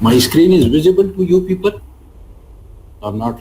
My screen is visible to you people or not?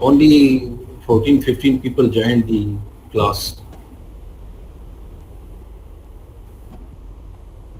only 14-15 people joined the class.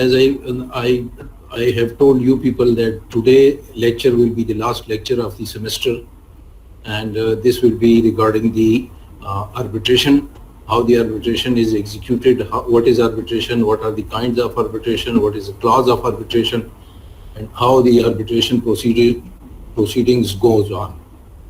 as I have told you people that today lecture will be the last lecture of the semester, and this will be regarding the arbitration, how the arbitration is executed, what is arbitration, what are the kinds of arbitration, what is the clause of arbitration, and how the arbitration proceedings goes on.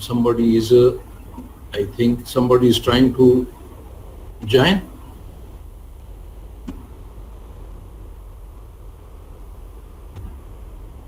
somebody is I think somebody is trying to join.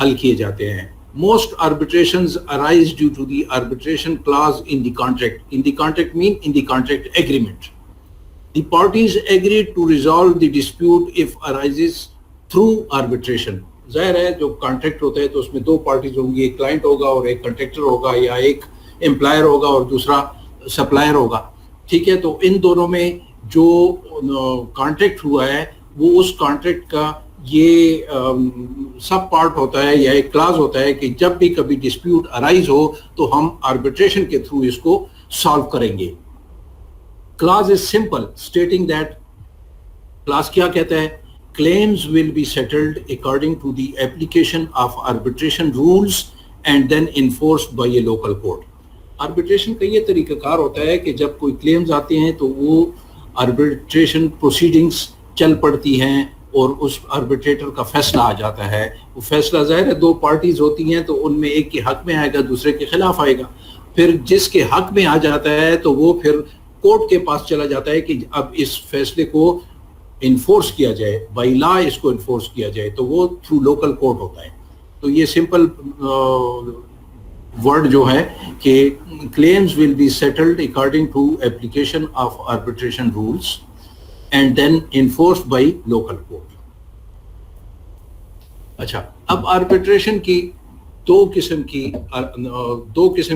حل کیے جاتے ہیں. Most arbitrations arise due to the arbitration clause in the contract. In the contract mean in the contract agreement. The parties agreed to resolve the dispute if arises through arbitration. ظاہر ہے جو contract ہوتا ہے تو اس میں دو parties ہوں گی, ایک کلائنٹ ہوگا اور ایک کنٹریکٹر ہوگا, یا ایک امپلائر ہوگا اور دوسرا سپلائر ہوگا. ٹھیک ہے, تو ان دونوں میں جو کانٹریکٹ ہوا ہے وہ اس کانٹریکٹ کا یہ سب پارٹ ہوتا ہے یا ایک کلاز ہوتا ہے کہ جب بھی کبھی ڈسپیوٹ ارائز ہو تو ہم آربیٹریشن کے تھرو اس کو سالو کریں گے. Clause is simple stating that, clause کیا کہتا ہے, claims will be settled according to the application of arbitration rules and then enforced by a local court. Arbitration کا یہ طریقہ کار ہوتا ہے کہ جب کوئی کلیمز آتے ہیں تو وہ آربیٹریشن پروسیڈنگز چل پڑتی ہیں اور اس آربیٹریٹر کا فیصلہ آ جاتا ہے. وہ فیصلہ ظاہر ہے دو پارٹیز ہوتی ہیں تو ان میں ایک کے حق میں آئے گا, دوسرے کے خلاف آئے گا. پھر جس کے حق میں آ جاتا ہے تو وہ پھر کورٹ کے پاس چلا جاتا ہے کہ اب اس فیصلے کو انفورس کیا جائے, بائی لا اس کو انفورس کیا جائے, تو وہ تھرو لوکل کورٹ ہوتا ہے. تو یہ سمپل ورڈ جو ہے کہ claims will be settled according to application of arbitration rules and then enforced by local court. اچھا, اب آربیٹریشن کی دو قسم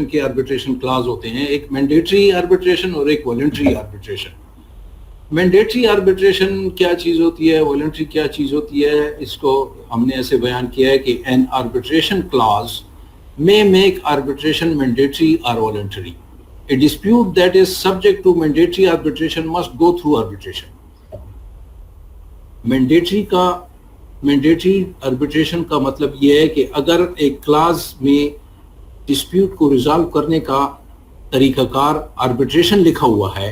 کے آربیٹریشن کلاز ہوتے ہیں, ایک مینڈیٹری آربیٹریشن اور ایک والنٹری آربیٹریشن. مینڈیٹری آربیٹریشن کیا چیز ہوتی ہے, والنٹری کیا چیز ہوتی ہے, اس کو ہم نے ایسے بیان کیا ہے کہ an arbitration clause may make arbitration mandatory or voluntary. A dispute that is subject to mandatory arbitration must go through arbitration. Mandatory arbitration کا مطلب یہ ہے کہ اگر ایک کلاز میں ڈسپیوٹ کو ریزالو کرنے کا طریقہ کار آربیٹریشن لکھا ہوا ہے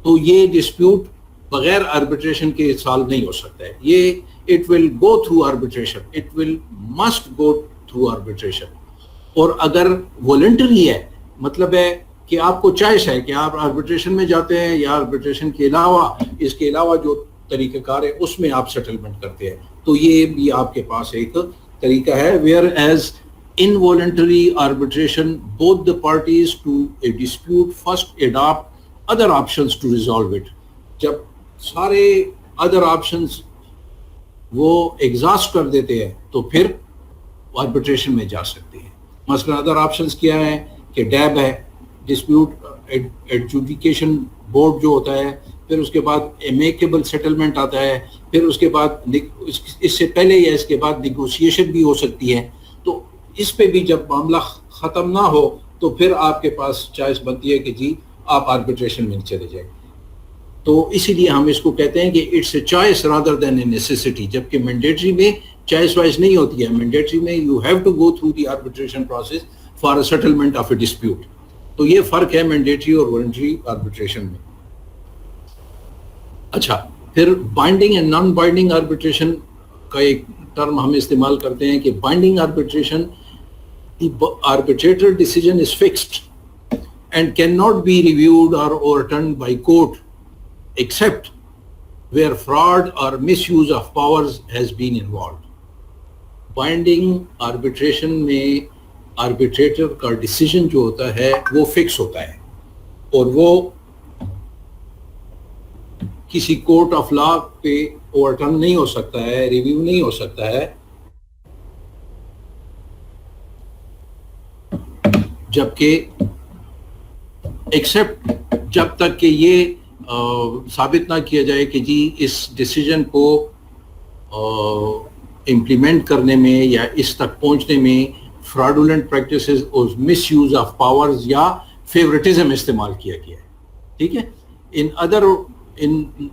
تو یہ ڈسپیوٹ بغیر آربیٹریشن کے سالو نہیں ہو سکتا ہے. یہ it will go through arbitration, it will must go through arbitration. اور اگر والنٹری ہے مطلب ہے کہ آپ کو چوائس ہے کہ آپ آربیٹریشن میں جاتے ہیں یا آربیٹریشن کے علاوہ اس کے علاوہ جو طریقہ کار ہے اس میں آپ سیٹلمنٹ کرتے ہیں, تو یہ بھی آپ کے پاس ایک طریقہ ہے. Where as in voluntary arbitration both the parties to a dispute first adopt other options to resolve it. جب سارے ادر آپشنز وہ ایگزاسٹ کر دیتے ہیں تو پھر آربیٹریشن میں جا سکتے ہیں. مثلا ادر آپشنز کیا ہیں کہ ڈیب ہے, ڈسپیوٹ ایڈجوڈیکیشن بورڈ جو ہوتا ہے, پھر اس کے بعد امیکیبل سیٹلمنٹ آتا ہے, پھر اس کے بعد اس سے پہلے یا اس کے بعد نیگوسیشن بھی ہو سکتی ہے. تو اس پہ بھی جب معاملہ ختم نہ ہو تو پھر آپ کے پاس چوائس بنتی ہے کہ جی آپ آربیٹریشن میں چلے جائیں. تو اسی لیے ہم اس کو کہتے ہیں کہ it's a choice rather than a necessity, جبکہ مینڈیٹری میں چوائس وائز نہیں ہوتی ہے. مینڈیٹری میں you have to go through the arbitration process for a settlement of a dispute. تو یہ فرق ہے مینڈیٹری اور والنٹری آربیٹریشن میں. اچھا, پھر binding and non binding arbitration کا ایک ٹرم ہم استعمال کرتے ہیں کہ binding arbitration the arbitrator decision is fixed and can not be reviewed اور overturned by court except where fraud or misuse of powers has been involved. Binding arbitration میں arbitrator کا decision جو ہوتا ہے وہ fix ہوتا ہے اور وہ کسی court of law پہ overturn نہیں ہو سکتا ہے, review نہیں ہو سکتا ہے, جبکہ except جب تک کہ یہ ثابت نہ کیا جائے کہ جی اس ڈیسیجن کو امپلیمنٹ کرنے میں یا اس تک پہنچنے میں فراڈولنٹ پریکٹسز اور مس یوز آف پاورز یا فیورٹزم استعمال کیا گیا ہے. ٹھیک ہے.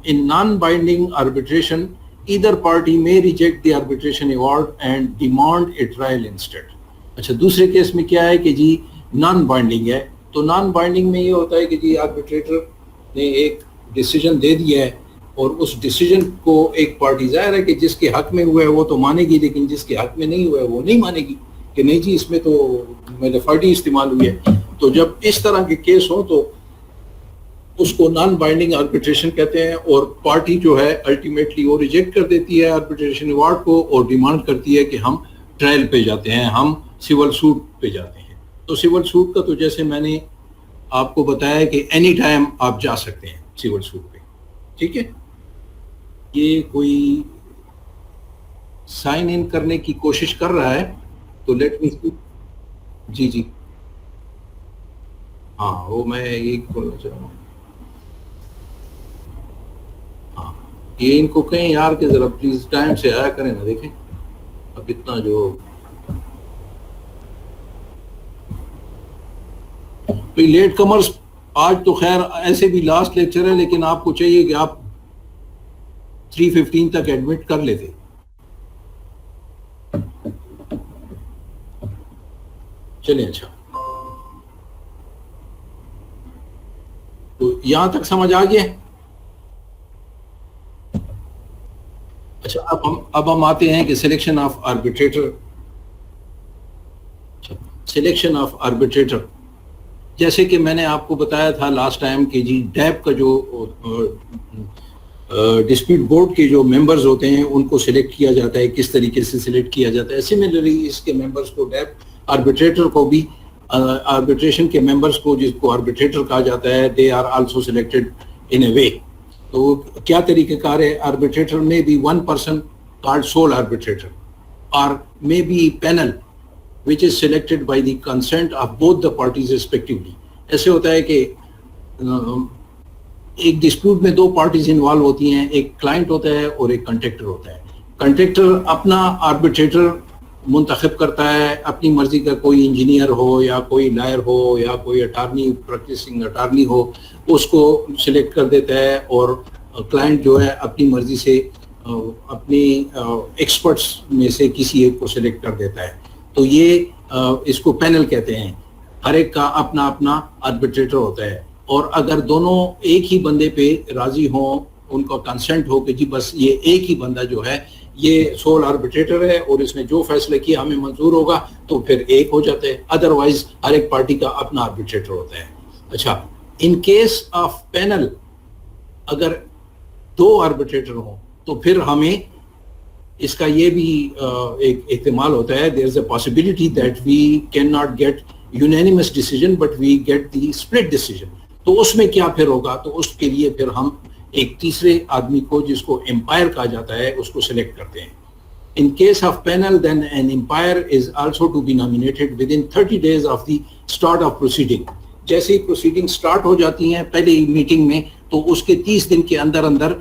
in non-binding arbitration either party may reject the arbitration award and demand a trial instead. اچھا, دوسرے کیس میں کیا ہے کہ جی نان بائنڈنگ ہے, تو نان بائنڈنگ میں یہ ہوتا ہے کہ جی آربیٹریٹر نے ایک ڈیسیجن دے دیا ہے اور اس ڈیسیجن کو ایک پارٹی, ظاہر ہے کہ جس کے حق میں ہوا ہے وہ تو مانے گی, لیکن جس کے حق میں نہیں ہوا ہے وہ نہیں مانے گی کہ نہیں جی اس میں تو میلفارڈی استعمال ہوئی ہے. تو جب اس طرح کے کیس ہوں تو اس کو نان بائنڈنگ آربیٹریشن کہتے ہیں, اور پارٹی جو ہے الٹیمیٹلی وہ ریجیکٹ کر دیتی ہے آربیٹریشن ایوارڈ کو اور ڈیمانڈ کرتی ہے کہ ہم ٹرائل پہ جاتے ہیں, ہم سول سوٹ پہ جاتے ہیں. تو سول سوٹ کا تو جیسے میں نے آپ کو بتایا کہ اینی ٹائم آپ جا سکتے ہیں سول سوٹ پہ, ٹھیک ہے. یہ کوئی سائن ان کرنے کی کوشش کر رہا ہے تو لیٹ می سی. جی جی ہاں, وہ میں یہی بولنا چاہ رہا ہوں. ہاں, یہ ان کو کہیں یار کہ ذرا پلیز ٹائم سے آیا کریں نا. دیکھیں اب اتنا جو لیٹ کمرز, آج تو خیر ایسے بھی لاسٹ لیکچر ہے, لیکن آپ کو چاہیے کہ آپ 3:15 تک ایڈمٹ کر لیتے. چلیں اچھا, تو یہاں تک سمجھ آ گیا. اچھا, اب ہم آتے ہیں کہ selection of arbitrator. Selection of arbitrator جیسے کہ میں نے آپ کو بتایا تھا لاسٹ ٹائم کہ جی ڈیپ کا جو ڈسپیوٹ بورڈ کے جو ممبرز ہوتے ہیں ان کو سلیکٹ کیا جاتا ہے. کس طریقے سے سلیکٹ کیا جاتا ہے؟ سملرلی اس کے ممبرز کو ڈیپ آربیٹریٹر کو بھی آربیٹریشن کے ممبرز کو, جس کو آربیٹریٹر کہا جاتا ہے, they are also selected in a way. تو کیا طریقہ کار ہے؟ آربیٹریٹر میں be one person called sole arbitrator اور میں be panel which is selected by the consent of both the parties respectively. ایسے ہوتا ہے کہ ایک ڈسپیوٹ میں دو پارٹیز انوالو ہوتی ہیں, ایک کلائنٹ ہوتا ہے اور ایک کنٹریکٹر ہوتا ہے. کنٹریکٹر اپنا آربیٹریٹر منتخب کرتا ہے اپنی مرضی کا, کوئی انجینئر ہو یا کوئی لائر ہو یا کوئی اٹارنی, پریکٹسنگ اٹارنی ہو, اس کو سلیکٹ کر دیتا ہے. اور کلائنٹ جو ہے اپنی مرضی سے اپنی ایکسپرٹس میں سے کسی ایک کو سلیکٹ کر دیتا ہے. تو یہ اس کو پینل کہتے ہیں. ہر ایک کا اپنا اپنا آربیٹریٹر ہوتا ہے, اور اگر دونوں ایک ہی بندے پہ راضی ہوں, ان کا کنسنٹ ہو کہ جی بس یہ ایک ہی بندہ جو ہے یہ سول آربیٹریٹر ہے اور اس نے جو فیصلہ کیا ہمیں منظور ہوگا, تو پھر ایک ہو جاتا ہے. ادروائز ہر ایک پارٹی کا اپنا آربیٹریٹر ہوتا ہے. اچھا, ان کیس آف پینل اگر دو آربیٹریٹر ہوں تو پھر ہمیں اس کا یہ بھی ایک احتمال ہوتا ہے, there is a possibility that we cannot get unanimous decision but we get the split decision. تو اس میں کیا پھر ہوگا؟ تو اس کے لیے پھر ہم ایک تیسرے آدمی کو, جس کو امپائر کہا جاتا ہے, اس کو سلیکٹ کرتے ہیں. In case of panel, then an umpire is also to be nominated within 30 days of the start of proceeding. جیسے ہی پروسیڈنگ سٹارٹ ہو جاتی ہیں پہلے میٹنگ میں, تو اس کے 30 دن کے اندر اندر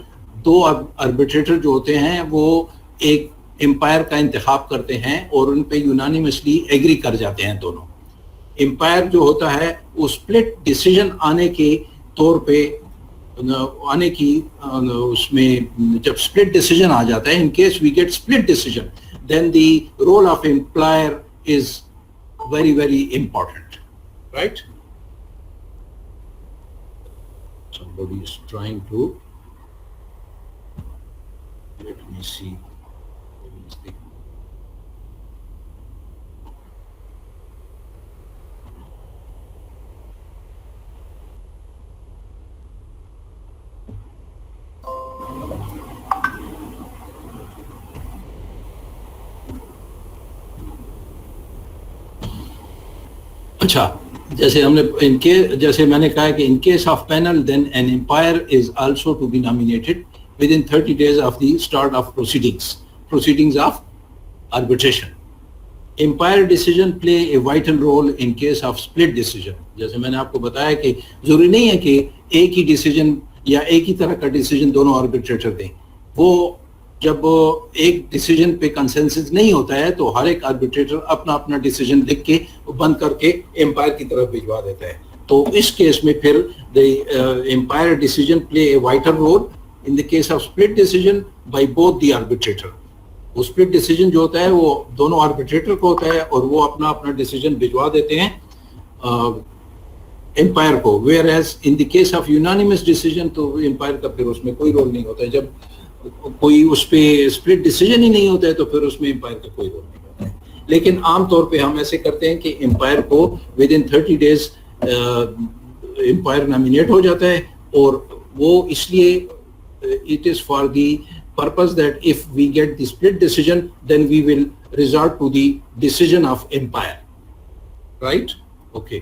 دو آربیٹریٹر جو ہوتے ہیں وہ ایک امپائر کا انتخاب کرتے ہیں اور ان پہ یونانیمسلی ایگری کر جاتے ہیں دونوں. امپائر جو ہوتا ہے وہ سپلٹ ڈیسیجن آنے کے طور پہ آنے کی اس میں جب سپلٹ ڈیسیجن آ جاتا ہے, in case we get split decision, then the role of umpire is very very important, right. Somebody is trying to, let me see. اچھا, جیسے ہم نے جیسے میں نے کہا کہ in case of panel then an umpire is also to be nominated with in 30 days of the start of proceedings of arbitration. Umpire decision play a vital role in case of split decision. جیسے میں نے آپ کو بتایا کہ ضروری نہیں ہے کہ ایک ہی ڈیسیجن یا ایک ہی طرح کا ڈیسیجن دونوں آربیٹریٹر دیں. وہ جب ایک ڈیسیجن پہ کنسنسس نہیں ہوتا ہے تو ہر ایک آربیٹریٹر اپنا اپنا ڈیسیجن لکھ کے بند کر کے امپائر کی طرف بھجوا دیتا ہے. تو اس کیس میں پھر umpire decision play a vital role in the case of split decision by both the arbitrator. وہ اسپلٹ ڈیسیجن جو ہوتا ہے وہ دونوں آربیٹریٹر کو ہوتا ہے اور وہ اپنا اپنا ڈیسیجن بھجوا دیتے ہیں امپائر کو. Where as in the case of unanimous decision تو امپائر کا پھر اس میں کوئی رول نہیں ہوتا ہے. جب کوئی اس پہ اسپلٹ ڈیسیجن ہی نہیں ہوتا ہے تو پھر اس میں امپائر کا کوئی رول نہیں ہوتا ہے. لیکن عام طور پہ ہم ایسے کرتے ہیں کہ امپائر کو ود ان 30 days امپائر نامینیٹ ہو جاتا ہے, اور وہ اس لیے it is for the purpose that if we get the split decision, then we will resort to the decision of umpire, right? Okay.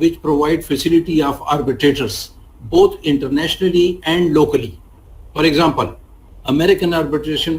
which provide facility of arbitrators both internationally and locally. For example, American Arbitration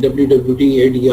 www.adr.org,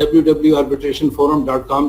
www.arbitrationforum.com,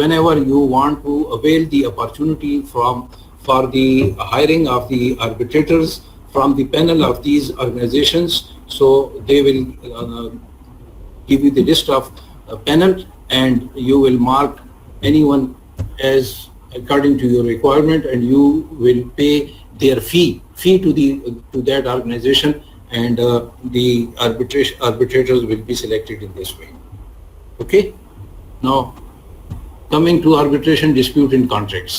whenever you want to avail the opportunity for the hiring of the arbitrators from the panel of these organizations, so they will give you the list of panel, and you will mark anyone as according to your requirement, and you will pay their fee to that organization, and the arbitrators will be selected in this way. Okay, now coming to arbitration dispute in contracts.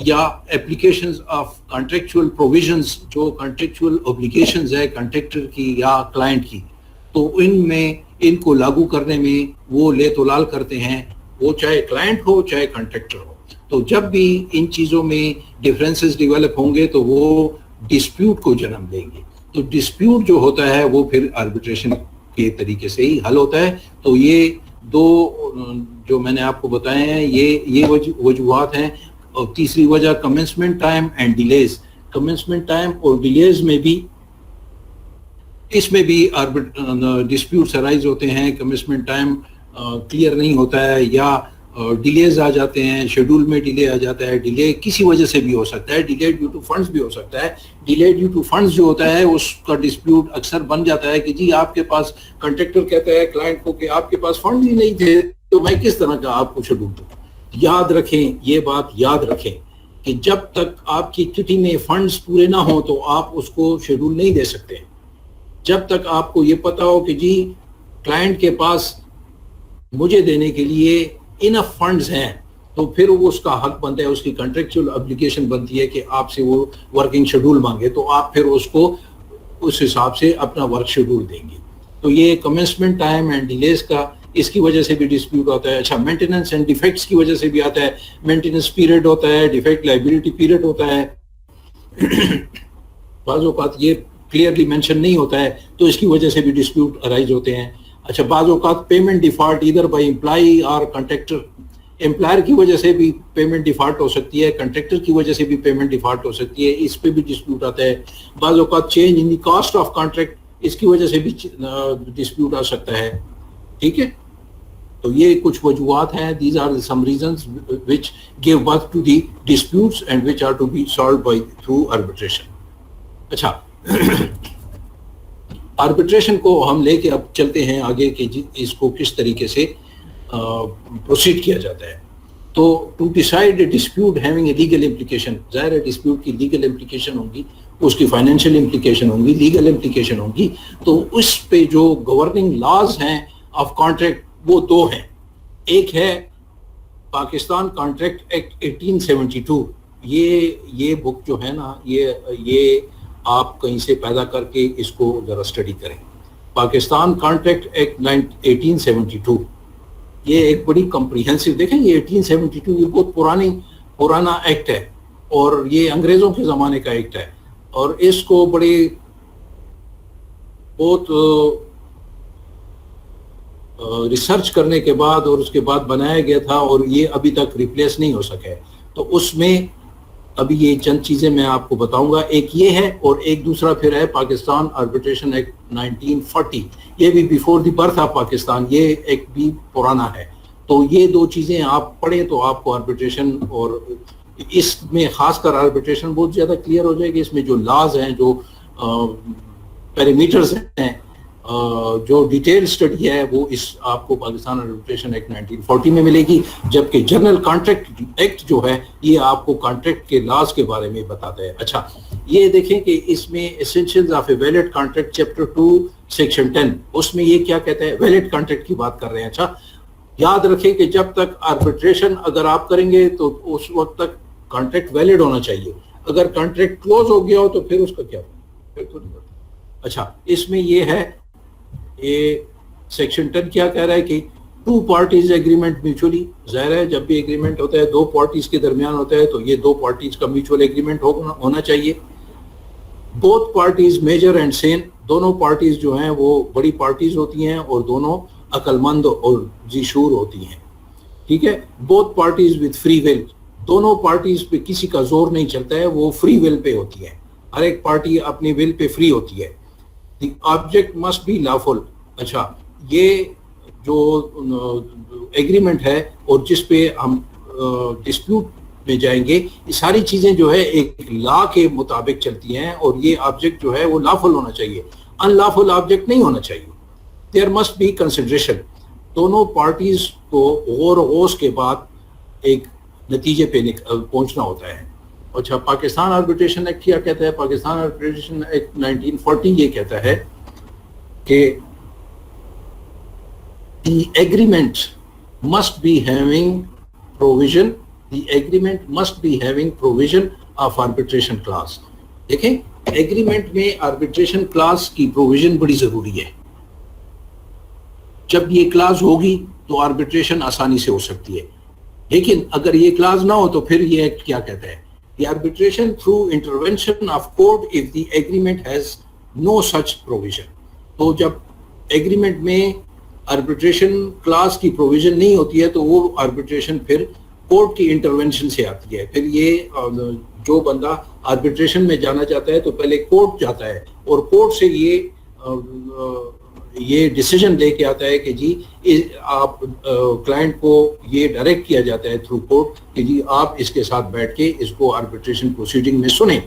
یا applications of contractual provisions جو contractual obligations ہے contractor کی یا client کی, تو ان میں ان کو لاگو کرنے میں وہ لے تو لال کرتے ہیں, وہ چاہے کلائنٹ ہو چاہے کنٹریکٹر ہو. تو جب بھی ان چیزوں میں ڈفرینسز ڈیولپ ہوں گے تو وہ ڈسپیوٹ کو جنم دیں گے. تو ڈسپیوٹ جو ہوتا ہے وہ پھر آربیٹریشن کے طریقے سے ہی حل ہوتا ہے. تو یہ دو جو میں نے آپ کو بتائے ہیں یہ وجوہات ہیں. اور تیسری وجہ commencement time and delays. Commencement time اور ڈیلیز میں بھی اس میں بھی ڈسپیوٹس ارائز ہوتے ہیں. کمنسمنٹ ٹائم کلیئر نہیں ہوتا ہے یا ڈیلیز آ جاتے ہیں, شیڈول میں ڈیلے آ جاتا ہے. ڈیلے کسی وجہ سے بھی ہو سکتا ہے, ڈیلے ڈیو ٹو فنڈز بھی ہو سکتا ہے. ڈیلے ڈیو ٹو فنڈز جو ہوتا ہے اس کا ڈسپیوٹ اکثر بن جاتا ہے کہ جی آپ کے پاس, کنٹریکٹر کہتا ہے کلائنٹ کو کہ آپ کے پاس فنڈ ہی نہیں تھے تو میں کس طرح کا آپ کو شیڈول دوں. یاد رکھیں, یہ بات یاد رکھیں کہ جب تک آپ کی کٹی میں فنڈز پورے نہ ہوں تو آپ اس کو شیڈول نہیں دے سکتے. جب تک آپ کو یہ پتا ہو کہ جی کلائنٹ کے پاس مجھے دینے کے لیے انف فنڈز ہیں تو پھر وہ اس کا حق بنتا ہے, اس کی کنٹریکچوئل ابلیگیشن بنتی ہے کہ آپ سے وہ ورکنگ شیڈول مانگے تو آپ پھر اس کو اس حساب سے اپنا ورک شیڈول دیں گے. تو یہ کمنسمنٹ ٹائم اینڈ ڈیلیز کا اس کی وجہ سے بھی ڈسپیوٹ ہوتا ہے. اچھا, مینٹیننس اینڈ ڈیفیکٹس کی وجہ سے بھی آتا ہے. مینٹیننس پیریڈ ہوتا ہے, ڈیفیکٹ لائبلٹی پیریڈ ہوتا ہے. بعض اوقات یہ کلیئرلی مینشن نہیں ہوتا ہے تو اس کی وجہ سے بھی ڈسپیوٹ ارائز ہوتے ہیں. اچھا, بعض اوقات پیمنٹ ڈیفالٹ ادھر بائی امپلائی اور کنٹریکٹر. امپلائر کی وجہ سے بھی پیمنٹ ڈیفالٹ ہو سکتی ہے, کنٹریکٹر کی وجہ سے بھی پیمنٹ ڈیفالٹ ہو سکتی ہے, اس پہ بھی ڈسپیوٹ آتا ہے. بعض اوقات change in the cost of contract, اس کی وجہ سے بھی ڈسپیوٹ آ سکتا ہے. ٹھیک ہے, تو یہ کچھ وجوہات ہیں. These are some reasons which give birth to the disputes and which are to be solved by through arbitration. اچھا, آربیٹریشن کو ہم لے کے اب چلتے ہیں آگے کہ اس کو کس طریقے سے پروسیڈ کیا جاتا ہے. تو to decide a dispute having a legal implication, ظاہر ہے ڈسپیوٹ کی لیگل امپلیکیشن ہوں گی, اس کی فائنینشیل امپلیکیشن ہوں گی, لیگل امپلیکیشن ہوں گی. تو اس پہ جو گورننگ لاز ہیں آف کانٹریکٹ وہ دو ہیں. ایک ہے پاکستان کانٹریکٹ ایکٹ 1872. یہ بک جو ہے نا یہ آپ کہیں سے پیدا کر کے اس کو ذرا اسٹڈی کریں. پاکستان کانٹریکٹ ایکٹ 1872 یہ ایک بڑی کمپریہنسو, دیکھیں یہ 1872 یہ بہت پرانا ایکٹ ہے اور یہ انگریزوں کے زمانے کا ایکٹ ہے اور اس کو بہت ریسرچ کرنے کے بعد اور اس کے بعد بنایا گیا تھا اور یہ ابھی تک ریپلیس نہیں ہو سکا ہے. تو اس میں ابھی یہ چند چیزیں میں آپ کو بتاؤں گا. ایک یہ ہے اور ایک دوسرا پھر ہے پاکستان آربیٹریشن ایکٹ 1940. یہ بھی before the birth of Pakistan, یہ ایک بھی پرانا ہے. تو یہ دو چیزیں آپ پڑھیں تو آپ کو آربیٹریشن اور اس میں خاص کر آربیٹریشن بہت زیادہ کلیئر ہو جائے گی. اس میں جو لاز ہیں, جو پیرامیٹرز ہیں, جو ڈیٹیل اسٹڈی ہے وہ اس آپ کو پاکستان آربیٹریشن ایکٹ 1940 میں ملے گی. جبکہ جنرل کانٹریکٹ ایکٹ جو ہے یہ آپ کو کانٹریکٹ کے لاز کے بارے میں بتاتا ہے. اچھا, یہ دیکھیں کہ اس میں essentials of a valid contract chapter 2 section 10 اس میں یہ کیا کہتا ہے, ویلڈ کانٹریکٹ کی بات کر رہے ہیں. اچھا, یاد رکھیں کہ جب تک آربیٹریشن اگر آپ کریں گے تو اس وقت تک کانٹریکٹ ویلڈ ہونا چاہیے. اگر کانٹریکٹ کلوز ہو گیا ہو تو پھر اس کا کیا ہوگا. اچھا, اس میں یہ ہے, یہ سیکشن 10 کیا کہہ رہا ہے کہ ٹو پارٹیز ایگریمنٹ میوچولی, ظاہر ہے جب بھی ایگریمنٹ ہوتا ہے دو پارٹیز کے درمیان ہوتا ہے تو یہ دو پارٹیز کا میوچول ایگریمنٹ ہونا چاہیے. بوتھ پارٹیز میجر اینڈ سین, دونوں پارٹیز جو ہیں وہ بڑی پارٹیز ہوتی ہیں اور دونوں عقل مند اور ذی شعور ہوتی ہیں. ٹھیک ہے, both parties with free will, دونوں پارٹیز پہ کسی کا زور نہیں چلتا ہے, وہ فری ول پہ ہوتی ہے, ہر ایک پارٹی اپنی ول پہ فری ہوتی ہے. The object must be lawful. اچھا, یہ جو ایگریمنٹ ہے اور جس پہ ہم ڈسپیوٹ میں جائیں گے, یہ ساری چیزیں جو ہے ایک لا کے مطابق چلتی ہیں اور یہ آبجیکٹ جو ہے وہ لافل ہونا چاہیے, ان لافل آبجیکٹ نہیں ہونا چاہیے. دیر مسٹ بی کنسیڈریشن, دونوں پارٹیز کو غور و غوص کے بعد ایک نتیجے پہ پہنچنا ہوتا ہے. اچھا, پاکستان آربیٹریشن ایکٹ کیا کہتا ہے؟ پاکستان آربیٹریشن ایکٹ 1940 یہ کہتا ہے کہ the agreement must be having provision the agreement must be having provision of arbitration clause. دیکھیں ایگریمنٹ میں آربیٹریشن کلاس کی پروویژن بڑی ضروری ہے. جب یہ کلاس ہوگی تو آربیٹریشن آسانی سے ہو سکتی ہے, لیکن اگر یہ کلاس نہ ہو تو پھر یہ ایکٹ کیا کہتا ہے, the arbitration through intervention of court if the agreement has no such provision. تو جب ایگریمنٹ میں آربیٹریشن کلاس کی پروویژن نہیں ہوتی ہے تو وہ آربیٹریشن پھر کورٹ کی انٹرونشن سے آتی ہے. پھر یہ جو بندہ آربیٹریشن میں جانا چاہتا ہے تو پہلے کورٹ جاتا ہے اور کورٹ سے یہ ڈیسیجن لے کے آتا ہے کہ جی آپ کلائنٹ کو یہ ڈائریکٹ کیا جاتا ہے تھرو کورٹ کہ جی آپ اس کے ساتھ بیٹھ کے اس کو آربیٹریشن پروسیڈنگ میں سنیں.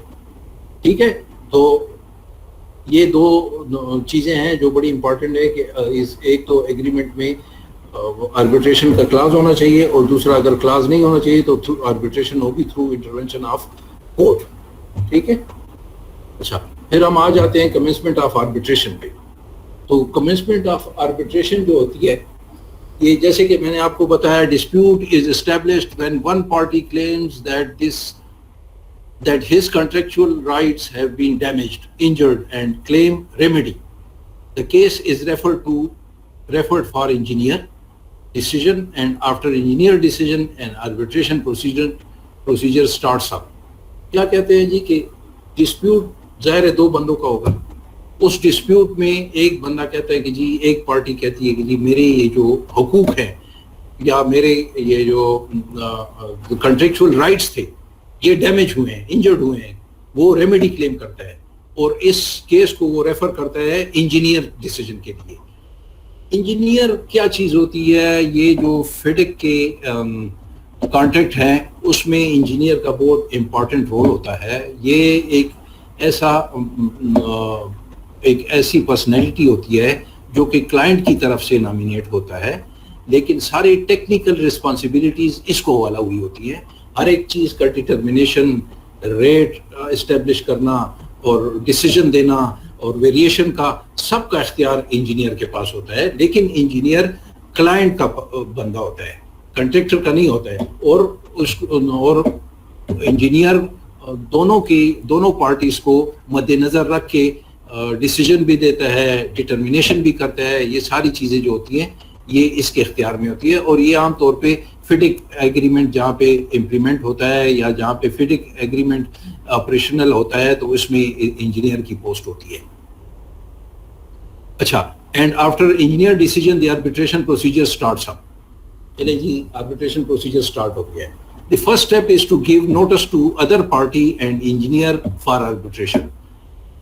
ٹھیک ہے, تو یہ دو چیزیں ہیں جو بڑی امپورٹنٹ ہے کہ ایک تو ایگریمنٹ میں آربیٹریشن کا کلاز ہونا چاہیے اور دوسرا اگر کلاز نہیں ہونا چاہیے تو آربیٹریشن ہوگی تھرو انٹرونشن آف کورٹ. ٹھیک ہے, اچھا پھر ہم آ جاتے ہیں کمنسمنٹ آف آربیٹریشن پہ. تو کمنسمنٹ آف آربیٹریشن جو ہوتی ہے یہ جیسے کہ میں نے آپ کو بتایا, dispute is established when one party claims that his contractual rights have been damaged, injured and claim remedy. The case is referred for engineer decision, and after engineer decision an arbitration procedure starts up. کیا کہتے ہیں جی کہ dispute ظاہر ہے دو بندوں کا ہوگا. اس dispute میں ایک بندہ کہتا ہے کہ جی, ایک پارٹی کہتی ہے کہ جی میرے یہ جو حقوق ہیں یا میرے یہ جو کنٹریکچوئل رائٹس تھے یہ ڈیمیج ہوئے ہیں, انجرڈ ہوئے ہیں, وہ ریمیڈی کلیم کرتا ہے اور اس کیس کو وہ ریفر کرتا ہے انجینئر ڈیسیجن کے لیے. انجینئر کیا چیز ہوتی ہے, یہ جو فیڈک کے کانٹریکٹ ہیں اس میں انجینئر کا بہت امپورٹنٹ رول ہوتا ہے. یہ ایک ایسی پرسنالٹی ہوتی ہے جو کہ کلائنٹ کی طرف سے نامینیٹ ہوتا ہے, لیکن ساری ٹیکنیکل رسپانسبلٹیز اس کو حوالہ ہوئی ہوتی ہے. ہر ایک چیز کا ڈٹرمنیشن, ریٹ اسٹیبلش کرنا اور ڈیسیجن دینا اور ویریشن کا سب کا اختیار انجینئر کے پاس ہوتا ہے, لیکن انجینئر کلائنٹ کا بندہ ہوتا ہے, کنٹریکٹر کا نہیں ہوتا ہے. اور انجینئر دونوں پارٹیز کو مد نظر رکھ کے ڈیسیجن بھی دیتا ہے, ڈٹرمنیشن بھی کرتا ہے. یہ ساری چیزیں جو ہوتی ہیں یہ اس کے اختیار میں ہوتی ہے, اور یہ عام طور پہ فیڈک ایگریمنٹ جہاں پہ امپلیمنٹ ہوتا ہے یا جہاں پہ فیڈک ایگریمنٹ آپریشنل ہوتا ہے تو اس میں انجینئر کی پوسٹ ہوتی ہے. اچھا, and after engineer decision the arbitration procedure starts up. چلے جی, آربیٹریشن پروسیجر اسٹارٹ ہو گیا ہے. The first step is to give notice to other party and engineer for arbitration.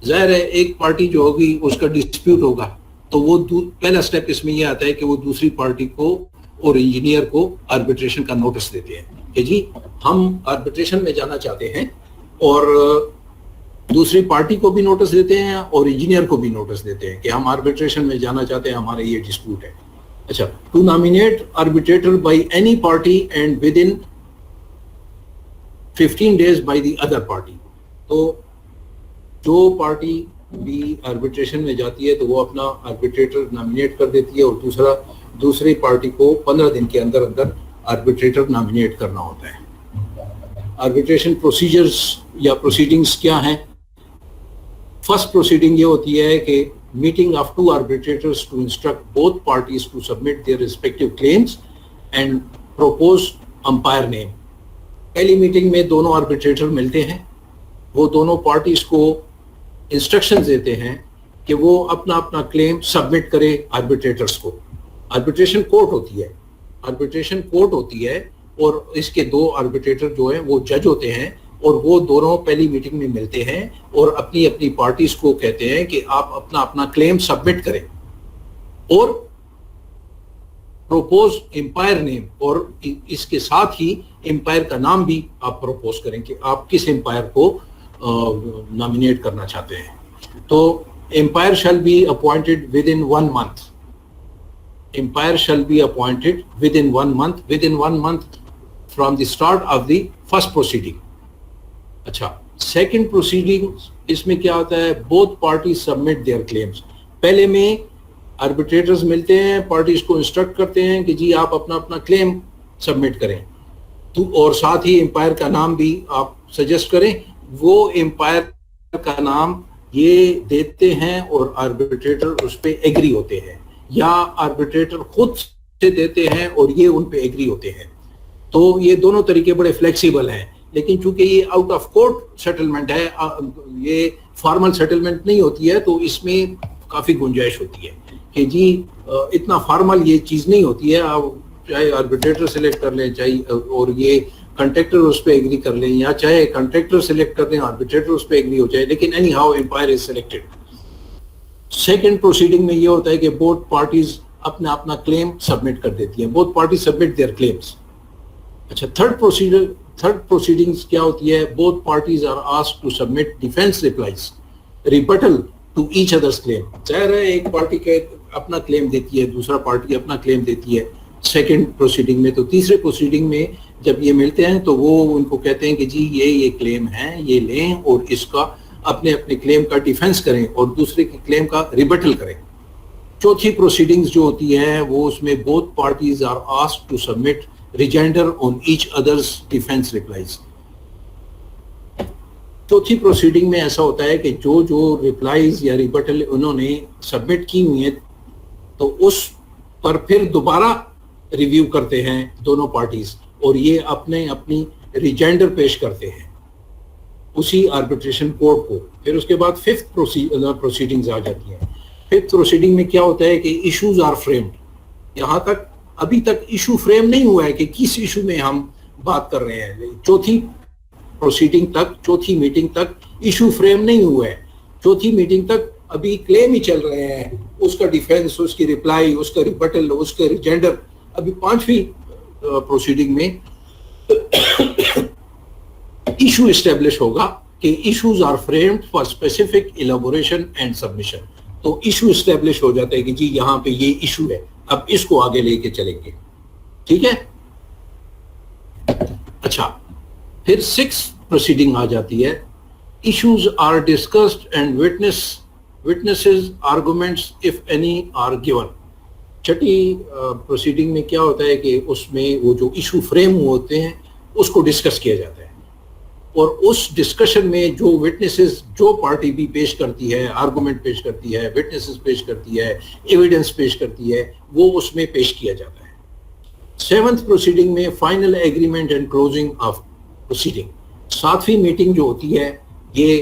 ظاہر ہے ایک پارٹی جو ہوگی اس کا ڈسپیوٹ ہوگا تو وہ پہلا اسٹیپ اس میں یہ آتا ہے کہ وہ دوسری پارٹی کو اور انجینئر کو آربیٹریشن کا نوٹس دیتے ہیں کہ جی ہم آربیٹریشن میں جانا چاہتے ہیں, اور دوسری پارٹی کو بھی نوٹس دیتے ہیں اور انجینئر کو بھی نوٹس دیتے ہیں کہ ہم آربیٹریشن میں جانا چاہتے ہیں, ہمارا یہ ڈسپیوٹ ہے. اچھا, to nominate arbitrator by any party and within 15 days by the other party. تو جو پارٹی بھی آربیٹریشن میں جاتی ہے تو وہ اپنا آربیٹریٹر نامینیٹ کر دیتی ہے, اور دوسری پارٹی کو 15 دن کے اندر آربیٹریٹر نامینیٹ کرنا ہوتا ہے. آربیٹریشن پروسیجرز یا پروسیڈنگز کیا ہیں؟ فرسٹ پروسیڈنگ یہ ہوتی ہے کہ meeting of two arbitrators to instruct both parties to submit their respective claims and propose umpire name. پہلی میٹنگ میں دونوں آربیٹریٹر ملتے ہیں, وہ دونوں پارٹیز کو انسٹرکشن دیتے ہیں کہ وہ اپنا کلیم سبمٹ کرے آربیٹریٹرز کو. آربیٹریشن کورٹ ہوتی ہے اور اس کے دو آربیٹریٹر جو ہیں وہ جج ہوتے ہیں, اور وہ دونوں پہلی میٹنگ میں ملتے ہیں اور اپنی پارٹیز کو کہتے ہیں کہ آپ اپنا کلیم سبمٹ کریں اور پروپوز امپائر نیم, اور اس کے ساتھ ہی امپائر کا نام بھی آپ پروپوز کریں کہ آپ کس امپائر کو نامینیٹ کرنا چاہتے ہیں. تو umpire shall be appointed within 1 month. Empire shall be appointed within 1 month from the start of the first proceeding. اچھا, second proceeding اس میں کیا ہوتا ہے, both parties submit their claims. پہلے میں آربیٹریٹرز ملتے ہیں, پارٹیز کو انسٹرکٹ کرتے ہیں کہ جی آپ اپنا کلیم سبمٹ کریں. تو اور ساتھ ہی امپائر کا نام بھی آپ سجیسٹ کریں. وہ امپائر کا نام یہ دیتے ہیں اور آربیٹریٹر اس پہ ایگری ہوتے ہیں, یا آربیٹریٹر خود سے دیتے ہیں اور یہ ان پہ ایگری ہوتے ہیں. تو یہ دونوں طریقے بڑے فلیکسیبل ہیں, لیکن چونکہ یہ آؤٹ آف کورٹ سیٹلمنٹ ہے, یہ فارمل سیٹلمنٹ نہیں ہوتی ہے, تو اس میں کافی گنجائش ہوتی ہے کہ جی اتنا فارمل یہ چیز نہیں ہوتی ہے. آپ چاہے آربیٹریٹر سلیکٹ کر لیں, چاہے اور یہ کنٹریکٹر اس پہ ایگری کر لیں, یا چاہے کنٹریکٹر سلیکٹ کر لیں, آربیٹریٹر اس پہ ایگری ہو جائے, لیکن anyhow umpire is selected. Second proceeding میں یہ ہوتا ہے کہ بوتھ پارٹیز اپنا کلیم سبمٹ کر دیتی ہیں, both parties submit their claims. اچھا, تھرڈ پروسیڈنگز کیا ہوتی ہے؟ Both parties are asked to submit defence replies rebuttal to each other's claim. ظاہر ہے ایک پارٹی کے اپنا کلیم دیتی ہے, دوسرا پارٹی اپنا کلیم دیتی ہے سیکنڈ پروسیڈنگ میں. تو تیسرے پروسیڈنگ میں جب یہ ملتے ہیں تو وہ ان کو کہتے ہیں کہ جی یہ کلیم ہے, یہ لیں اور اس کا اپنے کلیم کا ڈیفینس کریں اور دوسرے کے کلیم کا ریبٹل کریں. چوتھی پروسیڈنگز جو ہوتی ہے وہ اس میں both parties are asked to submit rejoinder on each other's defence replies. چوتھی پروسیڈنگ میں ایسا ہوتا ہے کہ جو ریپلائز یا ریبٹل انہوں نے سبمٹ کی ہوئی ہیں تو اس پر پھر دوبارہ ریویو کرتے ہیں دونوں پارٹیز, اور یہ اپنی ریجائنڈر پیش کرتے ہیں اسی آربیٹریشن کورٹ کو. پھر اس کے بعد ففتھ پروسیڈنگز آ جاتی ہیں. ففتھ پروسیڈنگ میں کیا ہوتا ہے کہ ایشوز آر فریمڈ. یہاں تک ابھی تک ایشو فریم نہیں ہوا ہے کہ کس ایشو میں ہم بات کر رہے ہیں. چوتھی پروسیڈنگ تک, چوتھی میٹنگ تک ایشو فریم نہیں ہوا ہے. چوتھی میٹنگ تک ابھی کلیم ہی چل رہے ہیں, اس کا ڈیفینس, اس کی ریپلائی, اس کا ریبٹل, اس کا ریجائنڈر. ابھی پانچویں پروسیڈنگ میں ایشو اسٹیبلش ہوگا کہ issues are framed for specific elaboration and submission. تو ایشو اسٹیبلش ہو جاتا ہے کہ جی یہاں پہ یہ ایشو ہے, اب اس کو آگے لے کے چلیں گے. ٹھیک ہے. اچھا, پھر سکس پروسیڈنگ آ جاتی ہے. Issues are discussed and witnesses arguments if any are given. چھٹی پروسیڈنگ میں کیا ہوتا ہے کہ اس میں وہ جو ایشو فریم ہوتے ہیں اس کو ڈسکس کیا جاتا ہے, اور اس ڈسکشن میں جو وٹنسز, جو پارٹی بھی پیش کرتی ہے, آرگومنٹ پیش کرتی ہے, وٹنسز پیش کرتی ہے, ایویڈنس پیش کرتی ہے, وہ اس میں پیش کیا جاتا ہے. سیونتھ پروسیڈنگ میں final agreement and closing of proceeding. ساتویں میٹنگ جو ہوتی ہے یہ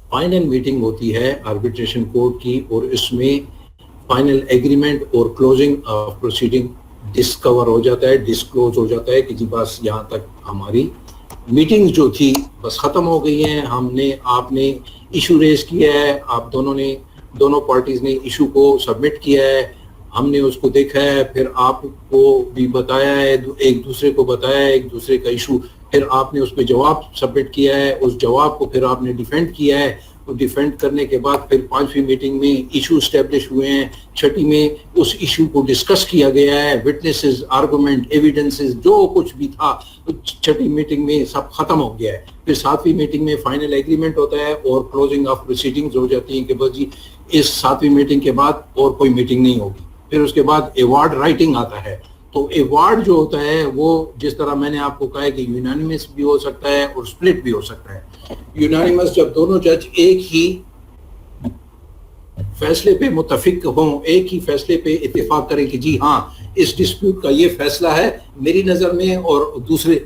فائنل میٹنگ ہوتی ہے آربیٹریشن کورٹ کی, اور اس میں فائنل ایگریمنٹ اور کلوزنگ آف پروسیڈنگ ڈسکور ہو جاتا ہے, ڈسکلوز ہو جاتا ہے کہ جی بس یہاں تک ہماری میٹنگ جو تھی بس ختم ہو گئی ہیں. آپ نے ایشو ریز کیا ہے, آپ دونوں پارٹیز نے ایشو کو سبمٹ کیا ہے, ہم نے اس کو دیکھا ہے, پھر آپ کو بھی بتایا ہے, ایک دوسرے کو بتایا ہے ایک دوسرے کا ایشو, پھر آپ نے اس پہ جواب سبمٹ کیا ہے, اس جواب کو پھر آپ نے ڈیفینڈ کیا ہے, ڈیفینڈ کرنے کے بعد پھر پانچویں میٹنگ میں ایشو اسٹیبلش ہوئے ہیں, چھٹی میں اس ایشو کو ڈسکس کیا گیا ہے, وٹنسز, آرگومنٹ, ایویڈنسز, جو کچھ بھی تھا چھٹی میٹنگ میں سب ختم ہو گیا ہے. پھر ساتویں میٹنگ میں فائنل ایگریمنٹ ہوتا ہے اور کلوزنگ آف پروسیڈنگز ہو جاتی ہیں کہ بس جی اس ساتویں میٹنگ کے بعد اور کوئی میٹنگ نہیں ہوگی. پھر اس کے بعد ایوارڈ رائٹنگ آتا ہے. تو ایوارڈ جو ہوتا ہے وہ جس طرح میں نے آپ کو کہا ہے کہ یونانیمس بھی ہو سکتا ہے اور سپلٹ بھی ہو سکتا ہے. یونانیمس جب دونوں جج ایک ہی فیصلے پہ متفق ہوں, ایک ہی فیصلے پہ اتفاق کریں کہ جی ہاں اس ڈسپیوٹ کا یہ فیصلہ ہے میری نظر میں, اور دوسرے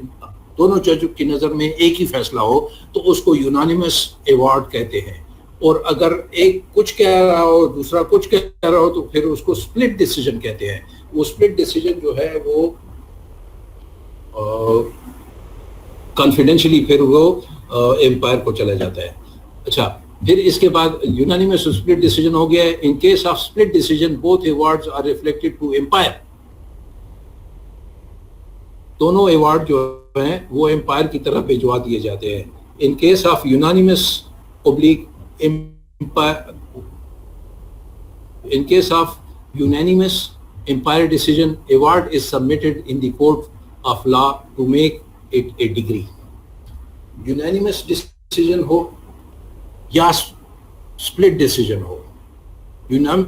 دونوں جج کی نظر میں ایک ہی فیصلہ ہو, تو اس کو یونانیمس ایوارڈ کہتے ہیں. اور اگر ایک کچھ کہہ رہا ہو دوسرا کچھ کہہ رہا ہو تو پھر اس کو سپلٹ ڈیسیجن کہتے ہیں. وہ سپلٹ ڈیسیجن جو ہے وہ کانفیڈینشلی پھر وہ امپائر کو چلا جاتا ہے. اچھا, پھر اس کے بعد یونانیمس سپلٹ ڈیسیجن ہو گیا ہے. In case of split decision both awards are reflected to umpire. دونوں ایوارڈ جو ہیں وہ امپائر کی طرف بھجوا دیے جاتے ہیں. In case of unanimous oblique umpire, in case of unanimous empire decision, award is submitted in the court of law to make it a degree. Unanimous decision ہو یا split decision ہو,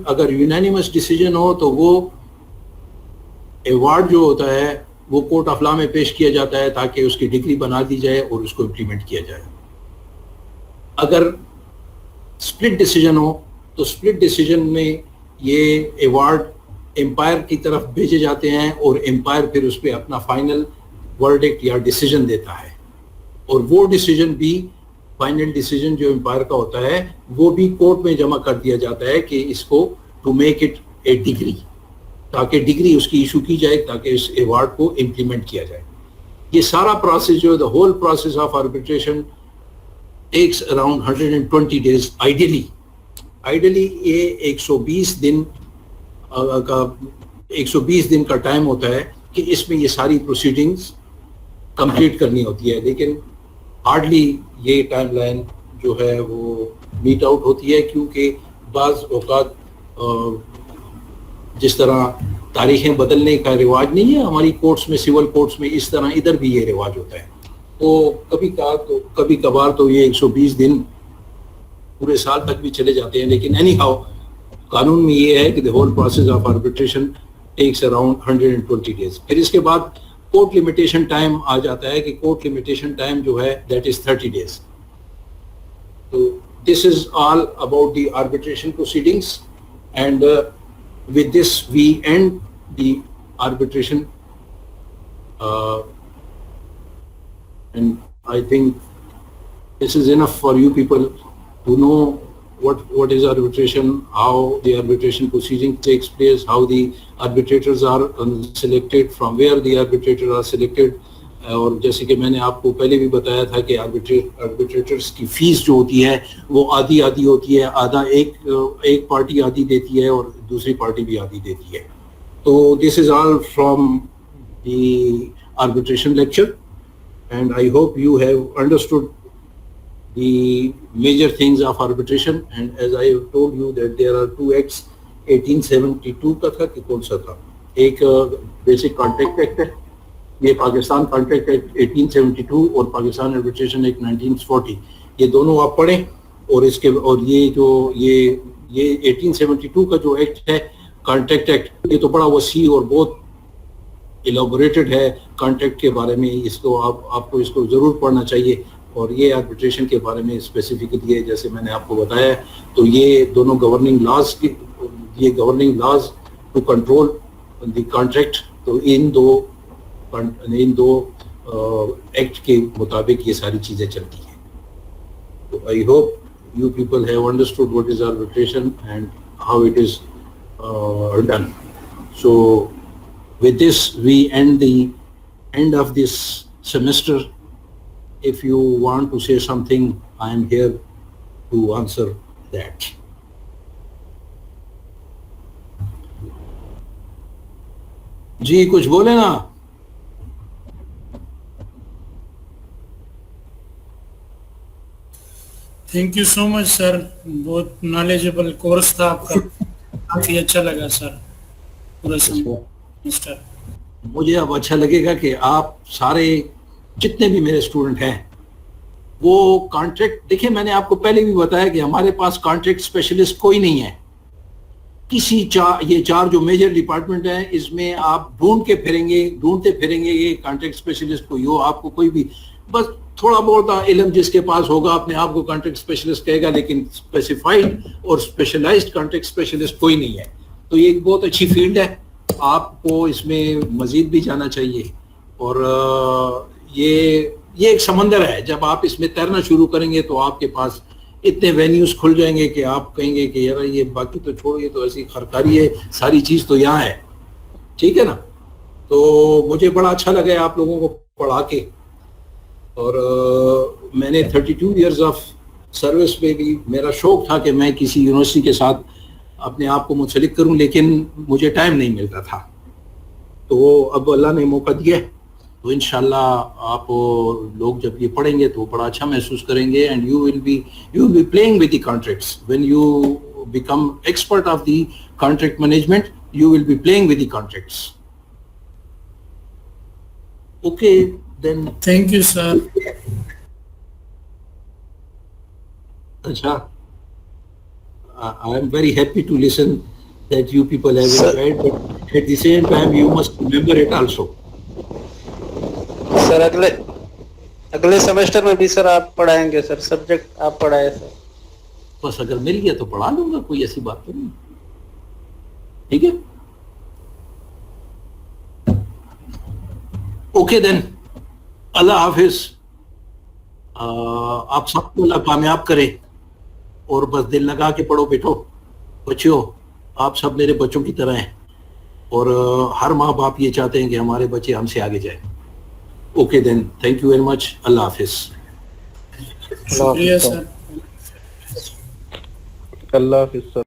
اگر unanimous decision ہو تو وہ award جو ہوتا ہے وہ court of law میں پیش کیا جاتا ہے تاکہ اس کی ڈگری بنا دی جائے اور اس کو امپلیمنٹ کیا جائے. اگر اسپلٹ ڈیسیجن ہو تو اسپلٹ ڈیسیجن میں یہ ایوارڈ امپائر کی طرف بھیجے جاتے ہیں اور امپائر پھر اس پہ اپنا فائنل ورڈکٹ یا ڈیسیجن دیتا ہے, اور وہ ڈیسیجن بھی فائنل ڈیسیجن جو امپائر کا ہوتا ہے وہ بھی کورٹ میں جمع کر دیا جاتا ہے کہ اس کو to make it a decree, تاکہ ڈگری اس کی ایشو کی جائے تاکہ اس ایوارڈ کو امپلیمنٹ کیا جائے. یہ سارا پروسیس جو ہے, the whole process of arbitration takes around 120 days ideally. یہ 120 دن کا ٹائم ہوتا ہے کہ اس میں یہ ساری پروسیڈنگز کمپلیٹ کرنی ہوتی ہے, لیکن ہارڈلی یہ ٹائم لائن جو ہے وہ میٹ آؤٹ ہوتی ہے, کیونکہ بعض اوقات جس طرح تاریخیں بدلنے کا رواج نہیں ہے ہماری کورٹس میں, سول کورٹس میں, اس طرح ادھر بھی یہ رواج ہوتا ہے. تو کبھی کبھار تو یہ 120 دن پورے سال تک بھی چلے جاتے ہیں, لیکن اینی ہاؤ قانون میں یہ ہے کہ the whole process of arbitration takes around 120 days. پھر اس کے بعد کورٹ لمیٹیشن ٹائم آ جاتا ہے کہ کورٹ لمیٹیشن ٹائم جو ہے that is 30 days. تو this is all about the arbitration proceedings, and with this we end the arbitration, and I think this is enough for you people to know what is arbitration, how the arbitration proceeding takes place, how the arbitrators are selected, from where the arbitrators are selected. اور جیسے کہ میں نے آپ کو پہلے بھی بتایا تھا کہ آربیٹریٹرس کی فیس جو ہوتی ہے وہ آدھی ہوتی ہے, آدھا ایک پارٹی آدھی دیتی ہے اور دوسری پارٹی بھی آدھی دیتی ہے. تو this is all from the arbitration lecture, and I hope you have understood the major things of arbitration. And as I have told you that there are two acts, 1872 کا تھا کہ کون سا تھا, ایک بیسک کانٹریکٹ ایکٹ ہے, یہ Pakistan contract act 1872 اور پاکستان آربیٹریشن ایکٹ 1940, یہ دونوں آپ پڑھیں. اور یہ جو یہ 1872 کا جو ایکٹ ہے کانٹریکٹ ایکٹ, یہ تو بڑا وسیع اور بہت ایلابوریٹڈ ہے کانٹریکٹ کے بارے میں, اس کو آپ کو اس کو ضرور پڑھنا چاہیے. اور یہ آربیٹریشن کے بارے میں اسپیسیفکلی ہے, جیسے میں نے آپ کو بتایا. تو یہ دونوں governing laws to control the contract, تو ان دو ایکٹ کے مطابق یہ ساری چیزیں چلتی ہیں. تو I hope you people have understood what is arbitration and how it is done. So with this we end of this semester. If you want to say something, I am here to answer that. جی کچھ بولے نا. Thank you so مچ سر, بہت knowledgeable course تھا آپ کا, کافی اچھا لگا سر پورا سیمسٹر. مجھے اب اچھا لگے گا کہ آپ سارے جتنے بھی میرے اسٹوڈنٹ ہیں وہ کانٹریکٹ دیکھیں. میں نے آپ کو پہلے بھی بتایا کہ ہمارے پاس کانٹریکٹ اسپیشلسٹ کوئی نہیں ہے. یہ چار جو میجر ڈپارٹمنٹ ہیں اس میں آپ ڈھونڈتے پھریں گے یہ کانٹریکٹ اسپیشلسٹ کوئی ہو. آپ کو کوئی بھی بس تھوڑا بہت علم جس کے پاس ہوگا اپنے آپ کو کانٹریکٹ اسپیشلسٹ کہے گا, لیکن اسپیسیفائڈ اور اسپیشلائزڈ کانٹریکٹ اسپیشلسٹ کوئی نہیں ہے. تو یہ ایک بہت اچھی فیلڈ ہے, آپ کو اس میں مزید بھی جانا چاہیے. اور یہ ایک سمندر ہے, جب آپ اس میں تیرنا شروع کریں گے تو آپ کے پاس اتنے وینیوز کھل جائیں گے کہ آپ کہیں گے کہ یار یہ باقی تو چھوڑو, یہ تو ایسی خرکاری ہے, ساری چیز تو یہاں ہے. ٹھیک ہے نا. تو مجھے بڑا اچھا لگا آپ لوگوں کو پڑھا کے, اور میں نے 32 ایئرز آف سروس میں بھی میرا شوق تھا کہ میں کسی یونیورسٹی کے ساتھ اپنے آپ کو منسلک کروں, لیکن مجھے ٹائم نہیں ملتا تھا. تو اب اللہ نے موقع دیا, تو انشاءاللہ آپ لوگ جب یہ پڑھیں گے تو بڑا اچھا محسوس کریں گے. And you will be playing with the contracts when you become expert of the contract management, you will be playing with the contracts. Okay then, thank you sir. اچھا, I am very happy to listen that you people have enjoyed, but at the same time you must remember it also. سر اگلے semester میں بھی سر آپ پڑھائیں گے سر, subject آپ پڑھائے سر. بس اگر مل گیا تو پڑھا لوں گا, کوئی ایسی بات تو نہیں. ٹھیک ہے, اوکے دین, اللہ حافظ. آپ سب کو اللہ کامیاب کرے, اور بس دل لگا کے پڑھو بیٹھو. بچوں آپ سب میرے بچوں کی طرح ہیں, اور ہر ماں باپ یہ چاہتے ہیں کہ ہمارے بچے ہم سے آگے جائیں. Okay then, thank you very much, اللہ حافظ. شکریہ سر. اللہ حافظ سر.